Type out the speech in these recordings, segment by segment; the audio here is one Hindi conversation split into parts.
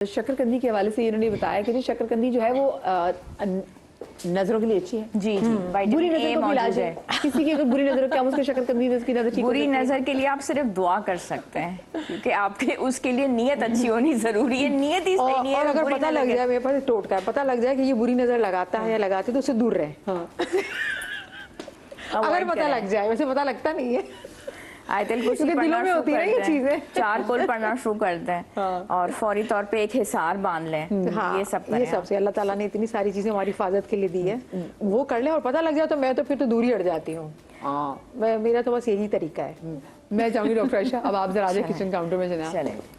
शकरकंदी के हवाले से इन्होंने बताया कि शकरकंदी जो है वो नजरों के लिए अच्छी है। जी जी, बुरी नजर का इलाज है। किसी की अगर बुरी नजर क्या उसको शकरकंदी उसकी नजर ठीक बुरी नजर के लिए आप सिर्फ दुआ कर सकते हैं, क्योंकि आपके उसके लिए नीयत अच्छी होनी जरूरी है। नियत ही सही नहीं है। और अगर पता लग जाए, मेरे पास टोटका है, पता लग जाए कि ये बुरी नजर लगाता है या लगाती है तो उससे दूर रहे। अगर पता लग जाए, वैसे पता लगता नहीं है। आयतल कुर्सी दिलों में होती है ये चीजें। चार कुल पढ़ना शुरू कर दें और फौरी तौर पे एक हिसार बांध लें। हाँ, ये सब करें। ये सबसे अल्लाह ताला ने इतनी सारी चीजें हमारी हिफाजत के लिए दी है, वो कर ले और पता लग जाए तो मैं तो फिर तो दूर ही हट जाती हूँ। मेरा तो बस यही तरीका है। मैं चाहूंगी डॉक्टर आयशा अब आप जरा आजे किचन काउंटर में चले।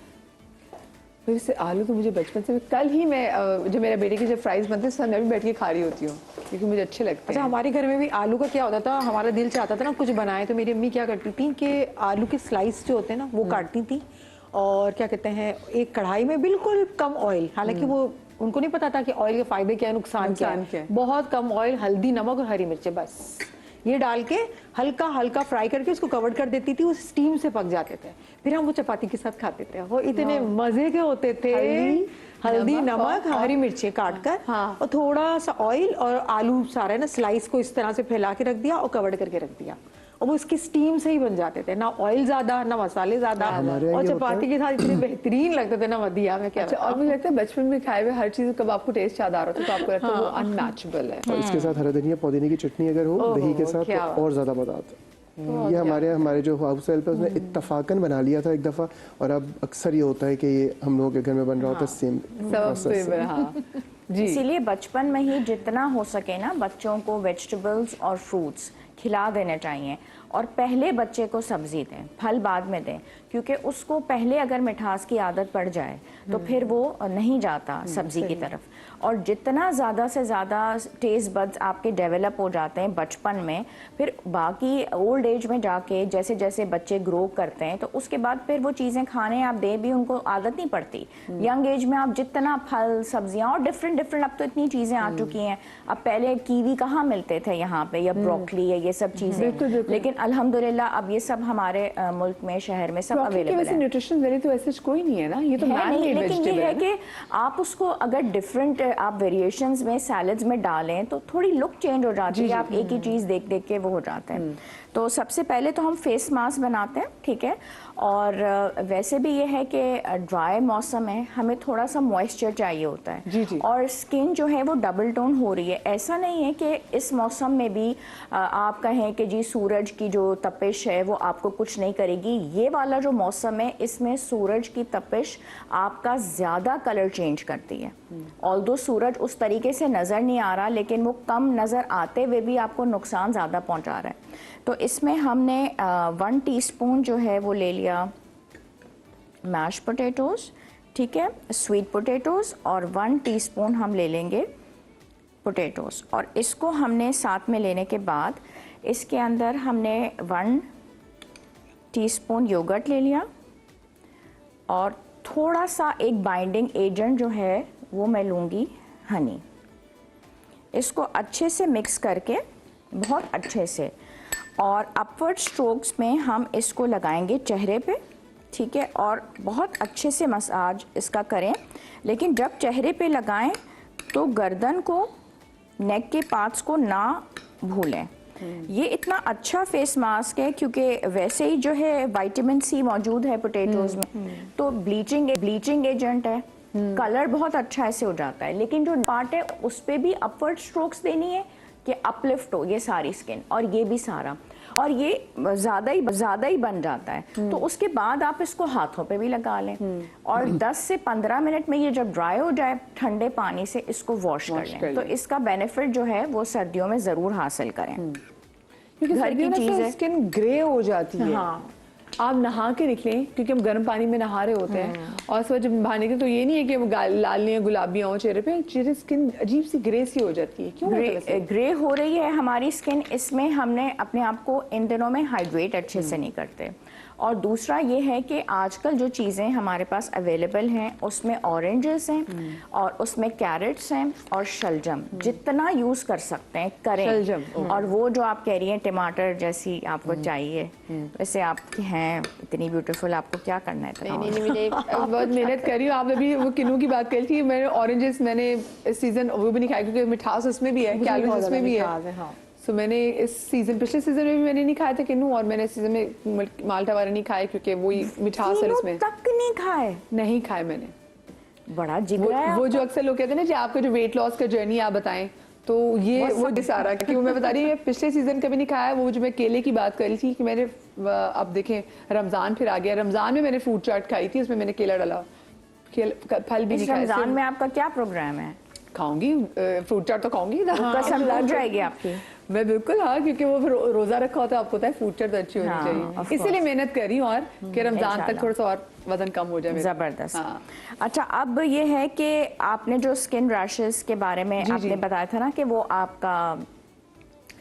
फिर से आलू तो मुझे बचपन से, कल ही मैं जो मेरे बेटे के जब फ्राइज बनते हैं मैं भी बैठ के खा रही होती हूँ क्योंकि मुझे अच्छे लगते हैं। अच्छा, हमारे घर में भी आलू का क्या होता था, हमारा दिल चाहता था ना कुछ बनाए तो मेरी अम्मी क्या करती थी कि आलू के स्लाइस जो होते हैं ना वो काटती थी और क्या कहते हैं एक कढ़ाई में बिल्कुल कम ऑयल, हालांकि वो उनको नहीं पता था कि ऑयल के फायदे क्या है नुकसान क्या है, बहुत कम ऑयल, हल्दी, नमक और हरी मिर्चें, बस ये डाल के हल्का हल्का फ्राई करके उसको कवर कर देती थी। वो स्टीम से पक जाते थे, फिर हम वो चपाती के साथ खाते थे। वो इतने मजे के होते थे। हल्दी, नमक, हरी मिर्चें काट कर और थोड़ा सा ऑयल और आलू सारा ना स्लाइस को इस तरह से फैला के रख दिया और कवर करके रख दिया और वो उसकी स्टीम से ही बन जाते थे। ना ऑयल ज्यादा, ना मसाले ज्यादा, और चपाती के साथ इतने बेहतरीन लगते थे ना मदिया में। क्या और मुझे लगता है बचपन में खाए हुए हर चीज कब आपको टेस्ट याद आ रहा था तो आपको लगता है वो अनमैचेबल है। और इसके साथ हरा धनिया पुदीने की चटनी अगर हो दही के साथ तो और ज्यादा मजा आता है। ये हमारे जो हाउस हेल्प है उसने इत्तफाकन बना लिया था एक दफा, और अब अक्सर ये होता है कि ये हम लोगों के घर में बन रहा होता है सेम प्रोसेस। इसीलिए बचपन में ही जितना हो सके ना बच्चों को वेजिटेबल्स और फ्रूट्स खिला देने चाहिए और पहले बच्चे को सब्जी दें, फल बाद में दें, क्योंकि उसको पहले अगर मिठास की आदत पड़ जाए तो फिर वो नहीं जाता सब्जी की तरफ। और जितना ज़्यादा से ज़्यादा टेस्ट बड्स आपके डेवलप हो जाते हैं बचपन में, फिर बाकी ओल्ड एज में जाके जैसे जैसे बच्चे ग्रो करते हैं तो उसके बाद फिर वो चीज़ें खाने आप दें भी उनको आदत नहीं पड़ती। यंग एज में आप जितना फल सब्जियां और डिफरेंट अब तो इतनी चीज़ें आ चुकी हैं। अब पहले कीवी कहाँ मिलते थे यहाँ पे, या ब्रोकली या ये सब चीज़ें, लेकिन अल्हम्दुलिल्लाह अब ये सब हमारे मुल्क में, शहर में सब अवेलेबल है। न्यूट्रिशन वैल्यू तो ऐसे कोई नहीं है ना, ये तो नहीं, लेकिन ये है कि आप उसको अगर डिफरेंट आप वेरिएशंस में सैलड्स में डालें तो थोड़ी लुक चेंज हो जाती है। आप एक ही चीज़ देख देख के वो हो जाते हैं। तो सबसे पहले तो हम फेस मास्क बनाते हैं, ठीक है। और वैसे भी ये है कि ड्राई मौसम है, हमें थोड़ा सा मॉइस्चर चाहिए होता है। जी। और स्किन जो है वो डबल टोन हो रही है। ऐसा नहीं है कि इस मौसम में भी आप कहें कि जी सूरज की जो तपिश है वो आपको कुछ नहीं करेगी। ये वाला जो मौसम है इसमें सूरज की तपिश आपका ज़्यादा कलर चेंज करती है। ऑल्दो सूरज उस तरीके से नज़र नहीं आ रहा, लेकिन वो कम नज़र आते हुए भी आपको नुकसान ज़्यादा पहुँचा रहा है। तो इसमें हमने 1 टीस्पून जो है वो ले लिया मैश पोटैटोज़, ठीक है, स्वीट पोटैटोज़, और 1 टीस्पून हम ले लेंगे पोटैटोज़। और इसको हमने साथ में लेने के बाद इसके अंदर हमने 1 टीस्पून योगर्ट ले लिया और थोड़ा सा एक बाइंडिंग एजेंट जो है वो मैं लूँगी हनी। इसको अच्छे से मिक्स करके बहुत अच्छे से, और अपवर्ड स्ट्रोक्स में हम इसको लगाएंगे चेहरे पे, ठीक है, और बहुत अच्छे से मसाज इसका करें। लेकिन जब चेहरे पे लगाएं तो गर्दन को, नेक के पार्ट्स को ना भूलें। ये इतना अच्छा फेस मास्क है क्योंकि वैसे ही जो है विटामिन सी मौजूद है पोटैटोज में, तो ब्लीचिंग एजेंट है, कलर बहुत अच्छा ऐसे हो जाता है। लेकिन जो पार्ट है उस पर भी अपवर्ड स्ट्रोक्स देनी है कि अपलिफ्ट हो ये सारी स्किन, और ये भी सारा, और ये ज़्यादा ही बन जाता है। तो उसके बाद आप इसको हाथों पे भी लगा लें और 10 से 15 मिनट में ये जब ड्राई हो जाए ठंडे पानी से इसको वॉश कर लें। तो इसका बेनिफिट जो है वो सर्दियों में ज़रूर हासिल करें, क्योंकि घर की चीज़ स्किन ग्रे हो जाती है। हाँ, आप नहा के निकलें क्योंकि हम गर्म पानी में नहा रहे होते हैं और सुबह जब बाहर निकले तो ये नहीं है कि लालियाँ गुलाबियाँ हो चेहरे पे, चेहरे स्किन अजीब सी ग्रे सी हो जाती है। क्यों ग्रे हो रही है हमारी स्किन? इसमें हमने अपने आप को इन दिनों में हाइड्रेट अच्छे से नहीं करते और दूसरा ये है कि आजकल जो चीज़ें हमारे पास अवेलेबल हैं उसमें ऑरेंजेस हैं और उसमें कैरेट्स हैं और शलजम, जितना यूज़ कर सकते हैं करें। शलजम, और वो जो आप कह रही हैं टमाटर जैसी आपको चाहिए, वैसे आपकी हैं इतनी ब्यूटीफुल, आपको क्या करना है इतना? नहीं मुझे बहुत मेहनत कर रही हूँ। आपने भी वो किन्नू की बात करी थी, मैंने ऑरेंजेस मैंने इस सीजन वो भी नहीं खाया क्योंकि मिठास उसमें भी है, कैलोरीज उसमें भी है। सो मैंने इस सीजन, पिछले सीजन में भी मैंने नहीं खाए थे किन्नू, और मैंने इस सीजन में माल्टा वाले नहीं खाए क्योंकि वही मिठास है उसमें। तक नहीं खाए? नहीं खाए मैंने। बड़ा जिगरा है वो जो अक्सर लोग कहते हैं ना कि आपका जो वेट लॉस का जर्नी आप बताएं, तो ये वो सारा क्योंकि मैं बता रही हूँ पिछले सीजन कभी नहीं खाया। वो जो मैं केले की बात कर रही थी कि मैंने, अब देखें रमजान फिर आ गया, रमजान में मैंने फ्रूट चाट खाई थी, उसमें मैंने केला डाला, फल भी नहीं खाया। रमजान में आपका क्या प्रोग्राम है? खाऊंगी फ्रूट चाट तो खाऊंगी। कसम लग जाएगी आपकी। मैं बिल्कुल, हाँ, क्योंकि वो रोजा रखा होता है, आपको पता है फ्रूट चाट तो अच्छी होनी चाहिए, इसीलिए मेहनत कर रही हूँ और कि रमजान तक थोड़ा सा और वजन कम हो जाए। जबरदस्त। हाँ। अच्छा, अब ये है कि आपने जो स्किन रैशेस के बारे में आपने बताया था ना कि वो आपका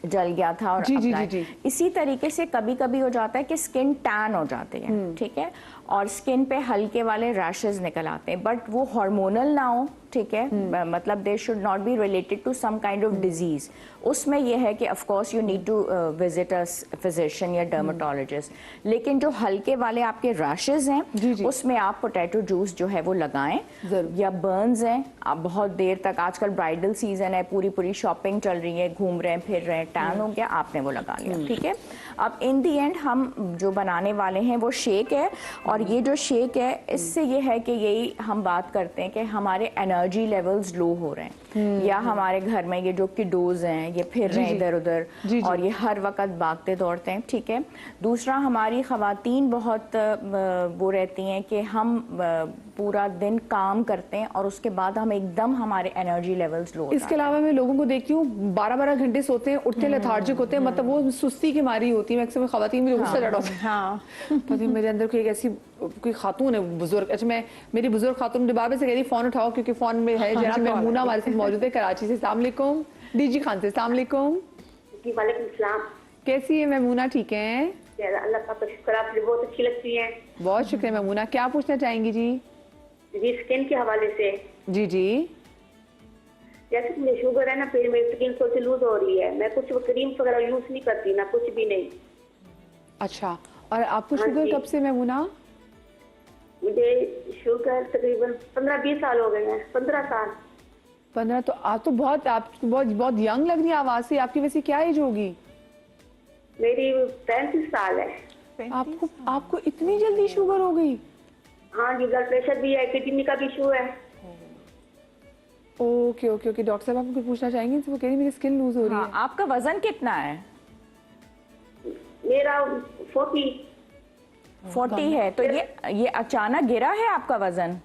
जल गया था और जी। इसी तरीके से कभी कभी हो जाता है कि स्किन टैन हो जाती है, ठीक है, और स्किन पे हल्के वाले रैशेस निकल आते हैं, बट वो हार्मोनल ना हो, ठीक है, मतलब they should not be related to some kind of disease. उसमें यह है कि of course you need to visit a physician या डर्माटोलॉजिस्ट, लेकिन जो हल्के वाले आपके रैशेस हैं उसमें आप पोटैटो जूस जो है वो लगाएं, या बर्न्स हैं, आप बहुत देर तक, आजकल ब्राइडल सीजन है, पूरी शॉपिंग चल रही है, घूम रहे हैं फिर रहे हैं, टैन हो गया, आपने वो लगा लिया, ठीक है। अब इन दी एंड हम जो बनाने वाले हैं वो शेक है, और ये जो शेक है इससे ये है कि यही हम बात करते हैं कि हमारे एनर्जी लेवल्स लो हो रहे हैं, या हमारे घर में ये जो किडोज हैं ये फिर रहे हैं इधर उधर और ये हर वक्त भागते दौड़ते हैं, ठीक है। दूसरा, हमारी खवातीन बहुत वो रहती हैं कि हम पूरा दिन काम करते हैं और उसके बाद हम एकदम हमारे एनर्जी लेवल्स लो। इसके अलावा मैं लोगों को देखती हूँ 12-12 घंटे सोते हैं, उठते लेथार्जिक होते हैं, मतलब वो सुस्ती की मारी होती है। अक्सर खवातीन में गुस्सा चढ़ा होता है। पता मेरे अंदर कोई ऐसी कोई खातून है बुजुर्ग, अच्छा मैं मेरी बुजुर्ग खातून डिबाबे से कह रही फोन उठाओ क्योंकि फोन में है जनाब महमूना हमारे साथ मौजूद है कराची से। अस्सलाम वालेकुम। डीजी खान से। अस्सलाम वालेकुम। जी वालेकुम सलाम। कैसी है महमूना? ठीक है, अल्लाह पाक का शुक्र, आप बहुत अच्छी लगती हैं। बहुत शुक्रिया महमूना। क्या पूछना चाहेंगी जी? जी स्किन के हवाले से। जी जैसे मुझे शुगर है ना, फिर मेरी स्किन थोड़ी सी लूज हो रही है, मैं कुछ क्रीम वगैरह यूज नहीं करती ना, कुछ भी नहीं। अच्छा, और आपको शुगर कब से महमूना? मुझे शुगर तकरीबन 15-20 साल हो गए हैं। 15 साल। 15? तो आप तो बहुत यंग लग रही है आवाज से। आपकी वैसे क्या एज होगी? मेरी 35 साल है। आपको इतनी जल्दी शुगर हो गई? हाँ जी, ब्लड प्रेशर भी है, किडनी का भी इशू है। ओके। डॉक्टर साहब आप कुछ पूछना चाहेंगे? वो कह रही मेरी स्किन लूज हो रही है। आपका वजन कितना है? मेरा 40 है। तो ये अचानक गिरा है आपका वजन?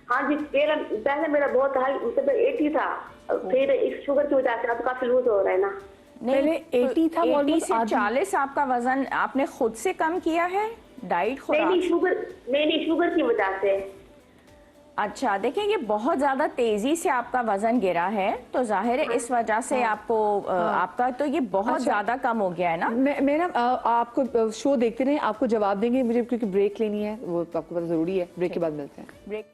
हाँ जी, पहले मेरा बहुत हाई 80 था, फिर इस शुगर की वजह से अब काफी लूज हो रहा है ना। पहले 80 था, 80 से 40 आपका वजन आपने खुद से कम किया है? डाइट नहीं, शुगर की वजह से। अच्छा, देखिए ये बहुत ज़्यादा तेज़ी से आपका वज़न गिरा है, तो जाहिर है इस वजह से आपको आपका तो ये बहुत ज़्यादा कम हो गया है ना। मैं ना आपको शो देखते रहे, आपको जवाब देंगे, मुझे क्योंकि ब्रेक लेनी है, वो आपको पता ज़रूरी है। ब्रेक के बाद मिलते हैं। ब्रेक।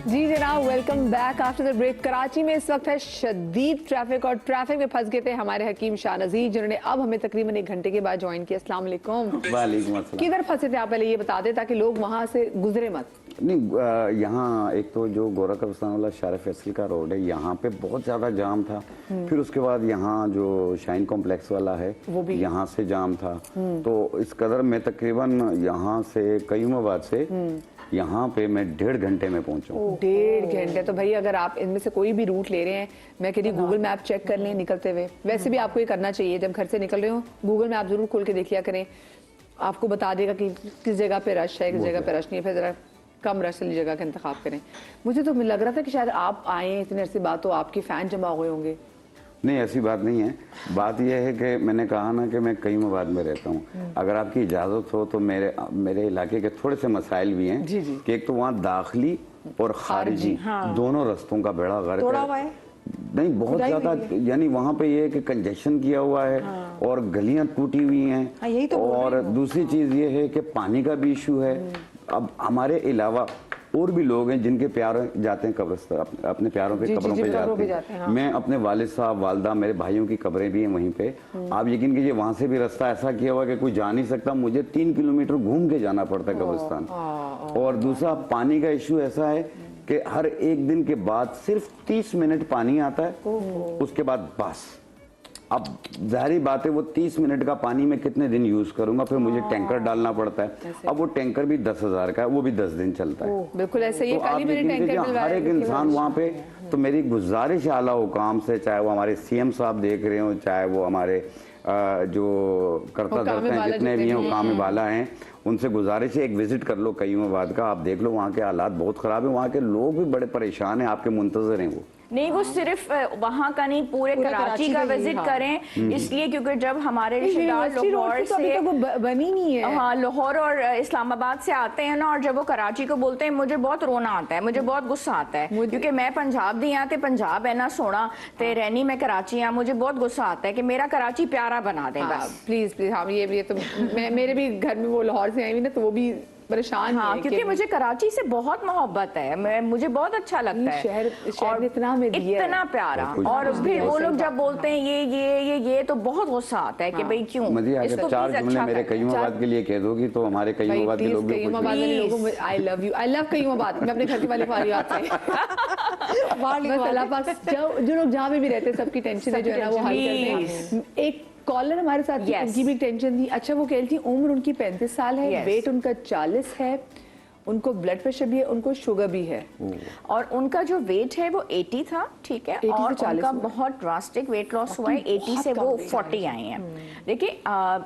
जी जनाब, welcome back after the break. Karachi में इस वक्त है शदीद ट्रैफिक और ट्रैफिक में फंस गए थे हमारे हकीम शाह नज़ीर, जिन्होंने अब हमें तकरीबन 1 घंटे के बाद ज्वाइन किया। अस्सलाम वालेकुम। वालेकुम अस्सलाम। किधर फंसे थे आप, पहले ये बता दें ताकि लोग वहाँ से गुजरे मत। नहीं, यहाँ एक तो जो गोरा कब्रिस्तान वाला शार फैसल का रोड है, यहाँ पे बहुत ज़्यादा जाम था। फिर उसके बाद यहाँ जो शाइन कॉम्प्लेक्स वाला है यहाँ से जाम था। तो इस कदर मैं तकरीबन यहाँ से कयूमाबाद से यहाँ पे मैं 1.5 घंटे में पहुँचा। 1.5 घंटे? तो भाई अगर आप इनमें से कोई भी रूट ले रहे हैं, मैं कह रही गूगल मैप चेक कर लें निकलते हुए। वैसे भी आपको ये करना चाहिए, जब घर से निकल रहे हो गूगल मैप जरूर खोल के देख लिया करें, आपको बता देगा कि किस जगह पे रश है, किस जगह पे रश नहीं है। फिर जरा कम रश वाली जगह का इंतखाब करें। मुझे तो लग रहा था कि शायद आप आए इतने अरसे बाद तो आपके फैन जमा हो गए होंगे। नहीं, ऐसी बात नहीं है। बात यह है कि मैंने कहा ना कि मैं कईमाबाद में रहता हूँ। अगर आपकी इजाज़त हो तो मेरे इलाके के थोड़े से मसाइल भी हैं कि एक तो वहाँ दाखिली और खारिजी दोनों रस्तों का बेड़ा गर्क है। नहीं, बहुत ज्यादा, यानी वहाँ पे ये है कि कंजेशन किया हुआ है और गलियां टूटी हुई हैं। यही तो और दूसरी चीज ये है कि पानी का भी इशू है। अब हमारे अलावा और भी लोग हैं जिनके प्यार जाते हैं कब्रिस्तान, अपने प्यारों पे कब्रों पे जाते हैं। मैं अपने वालिद साहब, वालदा, मेरे भाइयों की कब्रें भी हैं वहीं पे। आप यकीन कीजिए वहां से भी रास्ता ऐसा किया हुआ कि कोई जा नहीं सकता, मुझे 3 किलोमीटर घूम के जाना पड़ता है कब्रिस्तान। और दूसरा पानी का इशू ऐसा है कि हर एक दिन के बाद सिर्फ 30 मिनट पानी आता है, उसके बाद बस। अब जाहिर बात है वो 30 मिनट का पानी मैं कितने दिन यूज करूंगा, फिर मुझे टैंकर डालना पड़ता है। अब वो टैंकर भी 10,000 का है, वो भी 10 दिन चलता है। बिल्कुल ऐसे ही, तो आप हर एक इंसान वहाँ पे, तो मेरी गुजारिश आला हुकाम से, चाहे वो हमारे CM साहब देख रहे हो, चाहे वो हमारे जो करता धरते हैं जितने भी हैं हुकाम वाला हैं, उनसे गुजारिश है एक विजिट कर लो कईमाबाद का। आप देख लो वहाँ के हालात बहुत खराब है, वहाँ के लोग भी बड़े परेशान हैं, आपके मुंतजर हैं वो। नहीं, वो सिर्फ वहाँ का नहीं, पूरे कराची का विजिट करें, इसलिए क्योंकि जब हमारे रिश्तेदार लाहौर से बनी नहीं है, हाँ, लाहौर और इस्लामाबाद से आते हैं ना, और जब वो कराची को बोलते हैं मुझे बहुत रोना आता है, मुझे बहुत गुस्सा आता है, क्योंकि मैं पंजाब दी हाँ, पंजाब है ना सोना ते रहनी मैं कराची हाँ, मुझे बहुत गुस्सा आता है कि मेरा कराची प्यारा बना दें बस। Please please. हाँ, ये तो मेरे भी घर में वो लाहौर से आई हुई ना, तो वो भी परेशान हाँ, क्योंकि मुझे कराची से बहुत मोहब्बत है, मुझे बहुत अच्छा लगता है। शहर इतना प्यारा, और फिर वो लोग जब बोलते हैं ये तो बहुत गुस्सा आता है कि भाई क्यों। इसको 4 जुमले मेरे कईमाबाद के लिए कह दोगी तो हमारे कईमाबाद के लोग I love you, I love Qaimabad. मैं अपने घर के वाले वाली बात है जो लोग जहाँ पे भी रहते हैं सबकी टेंशन है जो है ना वो हल करते हैं। एक कॉलर हमारे साथ थी, उनकी भी टेंशन थी। अच्छा, वो कह रही थी उम्र उनकी 35 साल है, वेट उनका 40 है, उनको ब्लड प्रेशर भी है, उनको शुगर भी है, और उनका जो वेट है वो 80 था, ठीक है, और उनका बहुत ड्रास्टिक वेट लॉस हुआ है, 80 से वो 40 आए हैं। देखिए,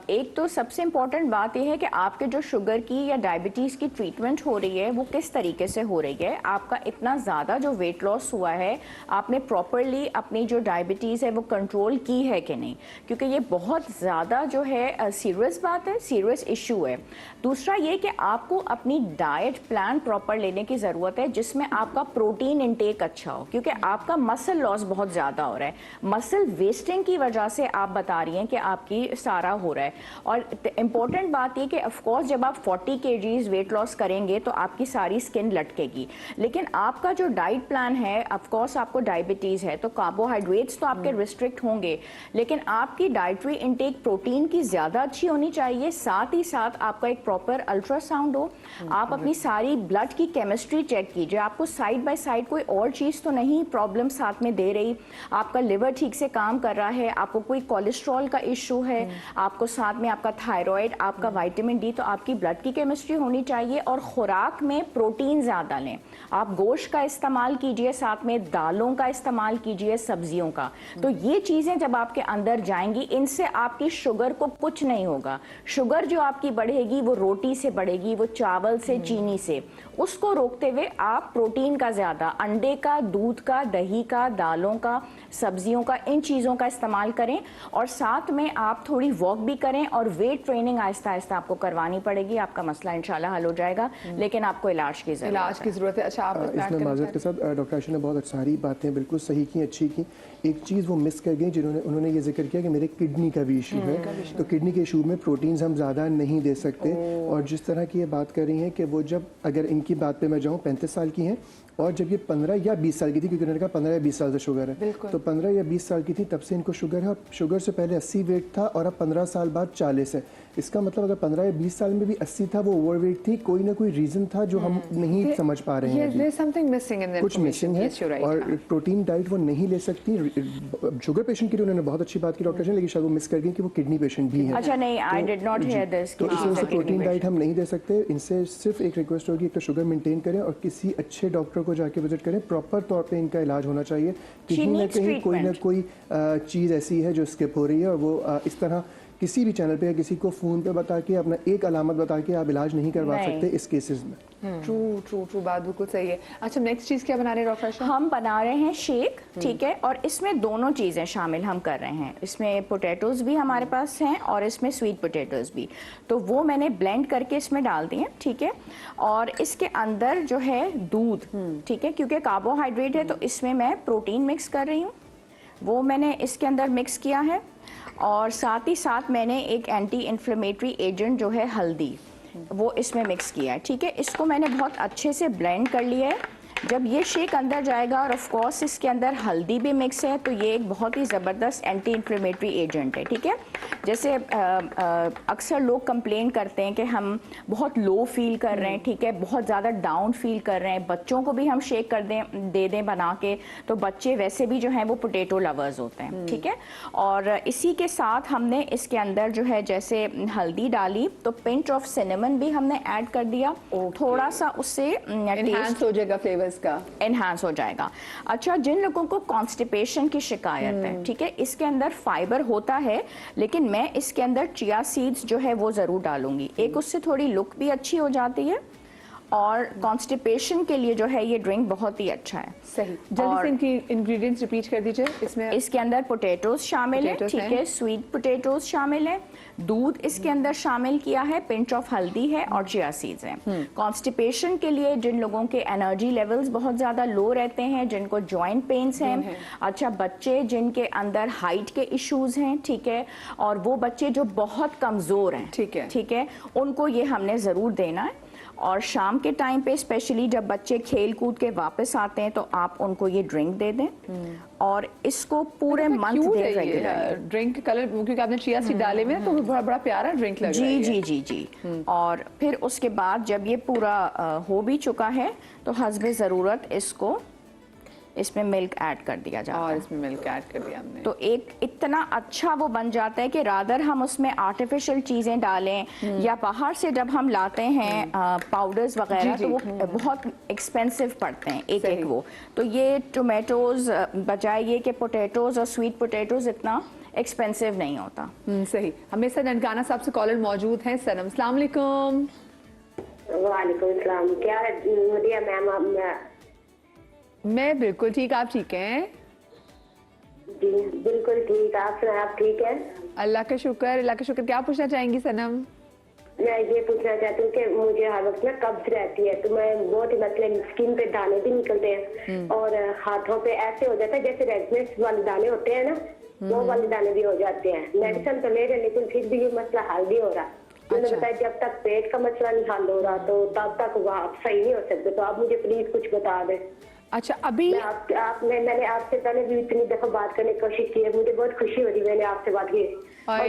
एक तो सबसे इम्पोर्टेंट बात यह है कि आपके जो शुगर की या डायबिटीज़ की ट्रीटमेंट हो रही है वो किस तरीके से हो रही है। आपका इतना ज़्यादा जो वेट लॉस हुआ है, आपने प्रॉपरली अपनी जो डायबिटीज़ है वो कंट्रोल की है कि नहीं, क्योंकि ये बहुत ज़्यादा जो है सीरियस बात है, सीरियस इशू है। दूसरा ये कि आपको अपनी डाइट प्लान प्रॉपर लेने की ज़रूरत है, जिसमें आपका प्रोटीन इंटेक अच्छा हो, क्योंकि आपका मसल लॉस बहुत ज़्यादा हो रहा है। मसल वेस्टिंग की वजह से आप बता रही हैं कि आपकी सारा हो रहा है। और इम्पॉर्टेंट बात ये कि ऑफकोर्स जब आप 40 kg वेट लॉस करेंगे तो आपकी सारी स्किन लटकेगी, लेकिन आपका जो डाइट प्लान है, ऑफकोर्स आपको डायबिटीज़ है तो कार्बोहाइड्रेट्स तो आपके रिस्ट्रिक्ट होंगे, लेकिन आपकी डाइटरी इंटेक प्रोटीन की ज़्यादा अच्छी होनी चाहिए। साथ ही साथ आपका एक प्रॉपर अल्ट्रासाउंड हो, आप अपनी सारी ब्लड की केमिस्ट्री चेक कीजिए, आपको साइड बाय साइड कोई और चीज़ तो नहीं प्रॉब्लम साथ में दे रही, आपका लिवर ठीक से काम कर रहा है, आपको कोई कोलेस्ट्रॉल का इशू है, आपको साथ में आपका थायराइड, आपका विटामिन डी, तो आपकी ब्लड की केमिस्ट्री होनी चाहिए। और खुराक में प्रोटीन ज़्यादा लें, आप गोश्त का इस्तेमाल कीजिए, साथ में दालों का इस्तेमाल कीजिए, सब्जियों का। तो ये चीज़ें जब आपके अंदर जाएंगी, इनसे आपकी शुगर को कुछ नहीं होगा। शुगर जो आपकी बढ़ेगी वो रोटी से बढ़ेगी, वो चावल से, चीनी से। उसको रोकते हुए आप प्रोटीन का ज़्यादा, अंडे का, दूध का, दही का, दालों का, सब्जियों का, इन चीज़ों का इस्तेमाल करें। और साथ में आप थोड़ी वॉक भी करें, और वेट ट्रेनिंग आहिस्ता आहिस्ता आपको करवानी पड़ेगी। आपका मसला इंशाल्लाह हल हो जाएगा, लेकिन आपको इलाज की ज़रूरत है। अच्छा, आप इसमें माजरत के साथ डॉक्टर आयशा ने बहुत सारी बातें बिल्कुल सही की, अच्छी की। एक चीज़ वो मिस कर गई, उन्होंने ये जिक्र किया कि मेरे किडनी का भी इशू है, तो किडनी के इशू में प्रोटीन्स हम ज़्यादा नहीं दे सकते। और जिस तरह की ये बात कर रही हैं कि वो जब, अगर इनकी बात पे मैं जाऊँ, 35 साल की हैं, और जब ये 15 या 20 साल की थी, क्योंकि उन्होंने कहा 15 या 20 साल से शुगर है, तो 15 या 20 साल की थी तब से इनको शुगर है, और शुगर से पहले 80 वेट था, और अब 15 साल बाद 40 है। इसका मतलब अगर 15 या 20 साल में भी 80 था, वो ओवरवेट थी, कोई ना कोई रीज़न था जो हम नहीं समझ पा रहे हैं, कुछ मिसिंग है। और प्रोटीन डाइट वो नहीं ले सकती। शुगर पेशेंट के लिए उन्होंने बहुत अच्छी बात की डॉक्टर ने, लेकिन शायद वो मिस कर गई कि वो किडनी पेशेंट भी है। अच्छा, नहीं, I did not here this. तो इस वजह से प्रोटीन डाइट हम नहीं दे सकते। इनसे सिर्फ एक रिक्वेस्ट होगी, एक तो शुगर मेंटेन करें और किसी अच्छे डॉक्टर को जाके विजिट करें। प्रॉपर तौर पे इनका इलाज होना चाहिए। कहीं ना कहीं कोई ना कोई चीज़ ऐसी है जो स्किप हो रही है, और वो इस तरह किसी भी चैनल पे या किसी को फ़ोन पे बता के अपना एक अलामत बता के आप इलाज नहीं करवा सकते इस केसेस में। ट्रू ट्रू ट्रू, बात बिल्कुल सही है। अच्छा, नेक्स्ट चीज़ क्या बना रहे हैं डॉक्टर आयशा? हम बना रहे हैं शेक, ठीक है, और इसमें दोनों चीज़ें शामिल हम कर रहे हैं। इसमें पोटैटोज़ भी हमारे पास हैं और इसमें स्वीट पोटैटोज़ भी, तो वो मैंने ब्लेंड करके इसमें डाल दिए, ठीक है। और इसके अंदर जो है दूध, ठीक है, क्योंकि कार्बोहाइड्रेट है तो इसमें मैं प्रोटीन मिक्स कर रही हूँ, वो मैंने इसके अंदर मिक्स किया है। और साथ ही साथ मैंने एक एंटी इन्फ्लेमेटरी एजेंट जो है हल्दी, वो इसमें मिक्स किया है, ठीक है। इसको मैंने बहुत अच्छे से ब्लेंड कर लिया है। जब ये शेक अंदर जाएगा, और ऑफ कोर्स इसके अंदर हल्दी भी मिक्स है, तो ये एक बहुत ही ज़बरदस्त एंटी इन्फ्लेमेटरी एजेंट है, ठीक है। जैसे अक्सर लोग कंप्लेन करते हैं कि हम बहुत लो फील कर रहे हैं, ठीक है, बहुत ज़्यादा डाउन फील कर रहे हैं, बच्चों को भी हम शेक कर दे दें बना के, तो बच्चे वैसे भी जो हैं वो पोटैटो लवर्स होते हैं, ठीक है। और इसी के साथ हमने इसके अंदर जो है जैसे हल्दी डाली, तो पिंच ऑफ सिनेमन भी हमने ऐड कर दिया, थोड़ा सा उससे एनहांस हो जाएगा फ्लेवर का, एनहांस हो जाएगा। अच्छा, जिन लोगों को कॉन्स्टिपेशन की शिकायत है, ठीक है, इसके अंदर फाइबर होता है, लेकिन मैं इसके अंदर चिया सीड्स जो है वो ज़रूर डालूंगी। एक उससे थोड़ी लुक भी अच्छी हो जाती है, और कॉन्स्टिपेशन के लिए जो है ये ड्रिंक बहुत ही अच्छा है। सही। जल्दी से इनकी इंग्रेडिएंट्स रिपीट कर दीजिए। इसमें इसके अंदर पोटैटोज शामिल है, ठीक है, स्वीट पोटैटोज शामिल है, दूध इसके अंदर शामिल किया है, पिंच ऑफ हल्दी है और चिया सीड्स हैं। कॉन्स्टिपेशन के लिए जिन लोगों के एनर्जी लेवल्स बहुत ज़्यादा लो रहते हैं, जिनको जॉइंट पेन्स हैं, अच्छा, बच्चे जिनके अंदर हाइट के इश्यूज हैं, ठीक है, और वो बच्चे जो बहुत कमज़ोर हैं, ठीक है, उनको ये हमने ज़रूर देना है। और शाम के टाइम पे स्पेशली जब बच्चे खेल कूद के वापस आते हैं, तो आप उनको ये ड्रिंक दे दें, और इसको पूरे मंथ दें रेगुलर। ड्रिंक कलर क्योंकि आपने चिया सीड डाले में, तो बड़ा बड़ा प्यारा ड्रिंक लग रहा है। जी जी जी जी। और फिर उसके बाद जब ये पूरा हो भी चुका है, तो हस्बे ज़रूरत इसको इसमें मिल्क ऐड कर दिया जाता है, और इसमें मिल्क ऐड कर दिया हमने, तो एक इतना अच्छा वो बन जाता है कि रादर हम उसमें आर्टिफिशियल चीज़ें डालें, या बाहर से जब हम लाते हैं पाउडर्स वगैरह, तो वो बहुत एक्सपेंसिव पड़ते हैं एक एक वो। तो ये टोमेटोज़ बजाय ये कि पोटैटोज़ और स्वीट पोटैटोज़ इतना एक्सपेंसिव नहीं होता। सही। हमें सर ननकाना साहब से कॉलर मौजूद हैं। सनम, अस्सलाम वालेकुम। वालेकुम सलाम। क्या है मदिया मैम? मैं बिल्कुल ठीक, आप ठीक हैं? जी बिल्कुल ठीक। आप सुनाए, आप ठीक है? अल्लाह का शुक्र, अल्लाह का शुक्र। क्या पूछना चाहेंगी सनम? मैं ये पूछना चाहती हूँ कि मुझे हर वक्त ना कब्ज रहती है, तो मैं बहुत ही मतलब स्किन पे दाने भी निकलते हैं, और हाथों पे ऐसे हो जाता है जैसे रेडनेस वाले दाने होते हैं ना, वो वाले दाने भी हो जाते हैं। मेडिसिन तो ले रहे, लेकिन फिर भी ये मसला हल नहीं हो रहा। मैंने बताया जब तक पेट का मसला नहीं हल हो रहा, तो तब तक आप सही नहीं हो सकते। तो आप मुझे प्लीज कुछ बता दें। अच्छा, अभी मैंने आपसे पहले भी इतनी दफा बात करने की कोशिश की है, मुझे बहुत खुशी हो रही, मैंने आपसे बात की। और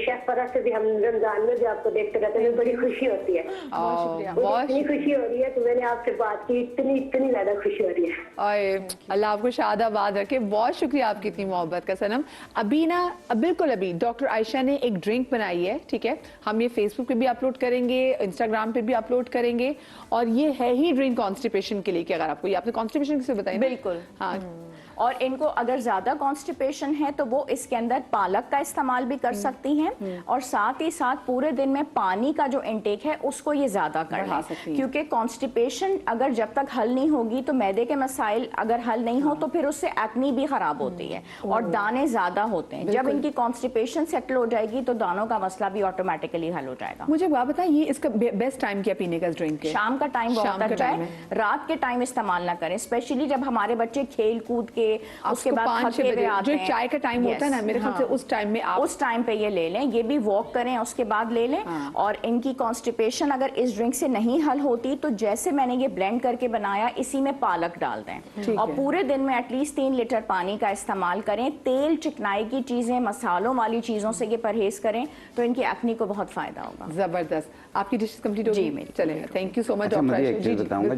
शेफ फरस से भी हम रमजान में भी आपको देखते रहते हैं, बड़ी खुशी होती है। इतनी खुशी हो रही है, तो मैंने आपसे बात की, इतनी ज्यादा खुशी हो रही है। अल्लाह आपको शादाबाद रखे। बहुत शुक्रिया आपकी इतनी मोहब्बत का सनम। अभी ना बिल्कुल अभी डॉक्टर आयशा ने एक ड्रिंक बनाई है, ठीक है, हम ये फेसबुक पे भी अपलोड करेंगे, इंस्टाग्राम पे भी अपलोड करेंगे, और ये है ही ड्रिंक कॉन्स्टिपेशन के लिए। कि अगर आपको ये आपने कॉन्स्टिपेशन किसे बताया? बिल्कुल, हाँ। और इनको अगर ज्यादा कॉन्स्टिपेशन है तो वो इसके अंदर पालक का इस्तेमाल भी कर सकती हैं, और साथ ही साथ पूरे दिन में पानी का जो इंटेक है उसको ये ज्यादा करना है, क्योंकि कॉन्स्टिपेशन अगर जब तक हल नहीं होगी, तो मैदे के मसाइल अगर हल नहीं हो, तो फिर उससे एक्नी भी खराब होती है और दाने ज्यादा होते हैं। जब इनकी कॉन्स्टिपेशन सेटल हो जाएगी, तो दानों का मसला भी ऑटोमेटिकली हल हो जाएगा। मुझे बात बताएं, ये इसका बेस्ट टाइम क्या पीने का ड्रिंक है? शाम का टाइम बहुत अच्छा है, रात के टाइम इस्तेमाल ना करें, स्पेशली जब हमारे बच्चे खेल कूद के उसके बाद थके हुए आते हैं, जो चाय का टाइम होता है ना, मेरे ख्याल से उस टाइम में आप उस टाइम पे ये ले लें, ये भी वॉक करें उसके बाद ले लें। और इनकी कॉन्स्टिपेशन अगर इस ड्रिंक से नहीं हल होती, तो जैसे मैंने ये ब्लेंड करके बनाया, इसी में पालक डाल दें, और पूरे दिन में एटलीस्ट 3 लीटर पानी का इस्तेमाल करें। तेल चिकनाई की चीजें, मसालों वाली चीजों से ये परहेज करें, तो इनकी एक्नी को बहुत फायदा होगा। जबरदस्त। आपकी डिशेस कंप्लीट हो गई? जी, चलेगा। Thank you so much doctor. Doctor. बताऊंगा